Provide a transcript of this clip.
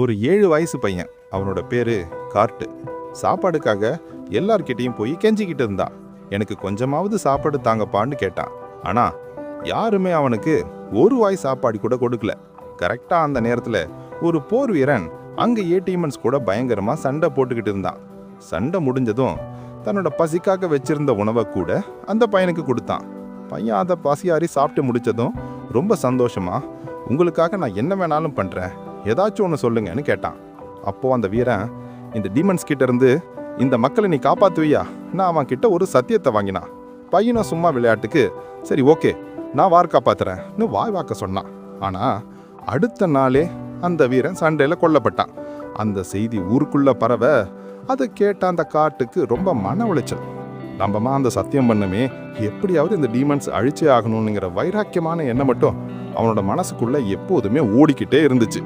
ஒரு 7 வயசு பையன். அவனோட பேரு கார்ட்டு. சாப்பாடுக்காக எல்லார்கிட்டையும் போய் கெஞ்சிக்கிட்டு இருந்தான். எனக்கு கொஞ்சமாவது சாப்பாடு தாங்கப்பான்னு கேட்டான். ஆனா யாருமே அவனுக்கு ஒரு வாய் சாப்பாடு கூட கொடுக்கல. கரெக்டா அந்த நேரத்துல ஒரு போர் வீரன் அங்க ஏடிஎம்ஸ் கூட பயங்கரமா சண்டை போட்டுக்கிட்டு இருந்தான். சண்டை முடிஞ்சதும் தன்னோட பசிக்காக வச்சிருந்த உணவை கூட அந்த பையனுக்கு கொடுத்தான். பையன் அதை பசியாரி சாப்பிட்டு முடிச்சதும் ரொம்ப சந்தோஷமா, உங்களுக்காக நான் என்ன வேணாலும் பண்றேன், ஏதாச்சும் ஒன்று சொல்லுங்கன்னு கேட்டான். அப்போ அந்த வீரன், இந்த டீமன்ஸ் கிட்ட இருந்து இந்த மக்களை நீ காப்பாத்துவியா, நான் அவன் கிட்ட ஒரு சத்தியத்தை வாங்கினான். பையனும் சும்மா விளையாட்டுக்கு சரி ஓகே நான் வார் காப்பாத்துறேன்னு வாய் வாக்க சொன்னான். ஆனா அடுத்த நாளே அந்த வீரன் சண்டையில கொல்லப்பட்டான். அந்த செய்தி ஊருக்குள்ள பரவ அதை கேட்ட அந்த காட்டுக்கு ரொம்ப மன உளைச்சல். நம்மமா அந்த சத்தியம் பண்ணுமே, எப்படியாவது இந்த டீமன்ஸ் அழிச்சே ஆகணும்ங்கிற வைராக்கியமான எண்ணம் மட்டும் அவனோட மனசுக்குள்ள எப்போதுமே ஓடிக்கிட்டே இருந்துச்சு.